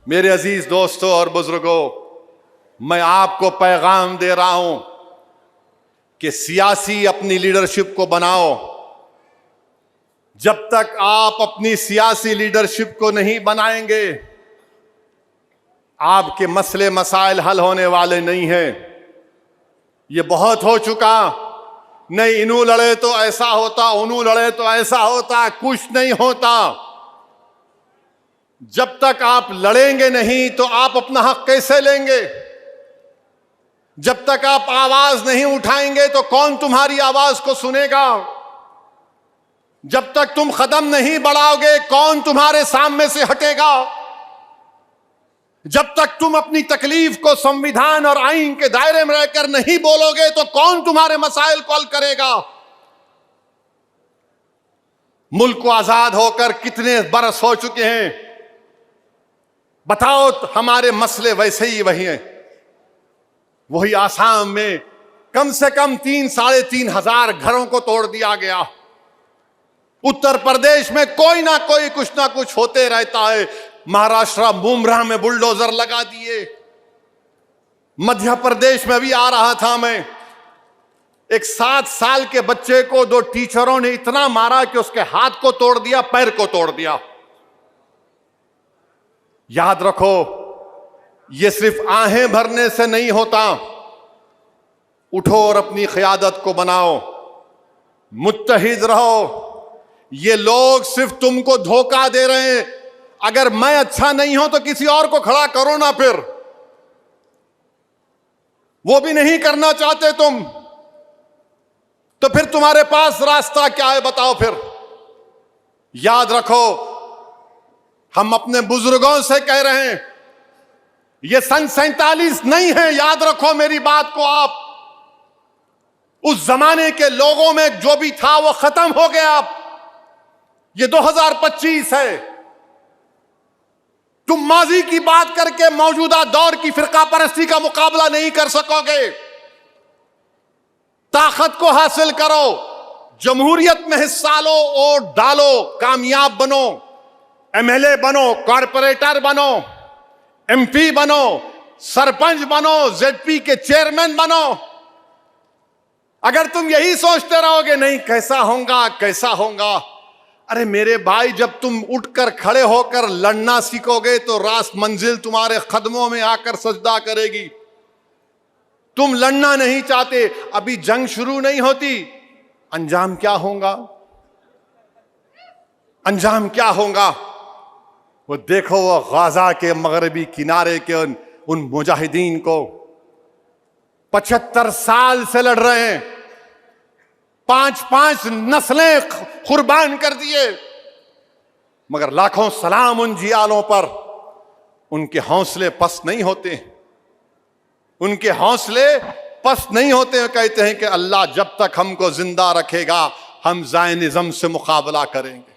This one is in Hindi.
मेरे अजीज दोस्तों और बुजुर्गों, मैं आपको पैगाम दे रहा हूं कि सियासी अपनी लीडरशिप को बनाओ। जब तक आप अपनी सियासी लीडरशिप को नहीं बनाएंगे, आपके मसले मसाइल हल होने वाले नहीं हैं। ये बहुत हो चुका। नहीं इनू लड़े तो ऐसा होता, उनू लड़े तो ऐसा होता, कुछ नहीं होता। जब तक आप लड़ेंगे नहीं तो आप अपना हक कैसे लेंगे? जब तक आप आवाज नहीं उठाएंगे तो कौन तुम्हारी आवाज को सुनेगा? जब तक तुम कदम नहीं बढ़ाओगे कौन तुम्हारे सामने से हटेगा? जब तक तुम अपनी तकलीफ को संविधान और आईन के दायरे में रहकर नहीं बोलोगे तो कौन तुम्हारे मसाइल को हल करेगा? मुल्क को आजाद होकर कितने बरस हो चुके हैं, बताओ। हमारे मसले वैसे ही वही हैं। वही आसाम में कम से कम 3-3,500 घरों को तोड़ दिया गया। उत्तर प्रदेश में कोई ना कोई कुछ ना कुछ होते रहता है। महाराष्ट्र मुंब्रा में बुलडोजर लगा दिए। मध्य प्रदेश में भी आ रहा था मैं, एक 7 साल के बच्चे को 2 टीचरों ने इतना मारा कि उसके हाथ को तोड़ दिया, पैर को तोड़ दिया। याद रखो, यह सिर्फ आहें भरने से नहीं होता। उठो और अपनी क़यादत को बनाओ, मुत्तहिद रहो। ये लोग सिर्फ तुमको धोखा दे रहे हैं। अगर मैं अच्छा नहीं हूं तो किसी और को खड़ा करो ना। फिर वो भी नहीं करना चाहते तुम, तो फिर तुम्हारे पास रास्ता क्या है बताओ? फिर याद रखो, हम अपने बुजुर्गों से कह रहे हैं, यह सन 47 नहीं है। याद रखो मेरी बात को आप। उस जमाने के लोगों में जो भी था वो खत्म हो गया। अब ये 2025 है। तुम माजी की बात करके मौजूदा दौर की फिरका परस्ती का मुकाबला नहीं कर सकोगे। ताकत को हासिल करो, जमहूरियत में हिस्सा लो, वोट डालो, कामयाब बनो, एमएलए बनो, कॉर्पोरेटर बनो, एमपी बनो, सरपंच बनो, जेडपी के चेयरमैन बनो। अगर तुम यही सोचते रहोगे नहीं कैसा होगा कैसा होगा, अरे मेरे भाई, जब तुम उठकर खड़े होकर लड़ना सीखोगे तो रास मंजिल तुम्हारे कदमों में आकर सजदा करेगी। तुम लड़ना नहीं चाहते, अभी जंग शुरू नहीं होती, अंजाम क्या होगा? अंजाम क्या होगा? वो देखो, वो गाजा के मगरबी किनारे के उन मुजाहिदीन को 75 साल से लड़ रहे हैं। 5-5 नस्लें कुर्बान कर दिए, मगर लाखों सलाम उन जियालों पर। उनके हौसले पस्त नहीं होते, उनके हौसले पस्त नहीं होते। कहते हैं कि अल्लाह जब तक हमको जिंदा रखेगा हम ज़ायनिज़्म से मुकाबला करेंगे।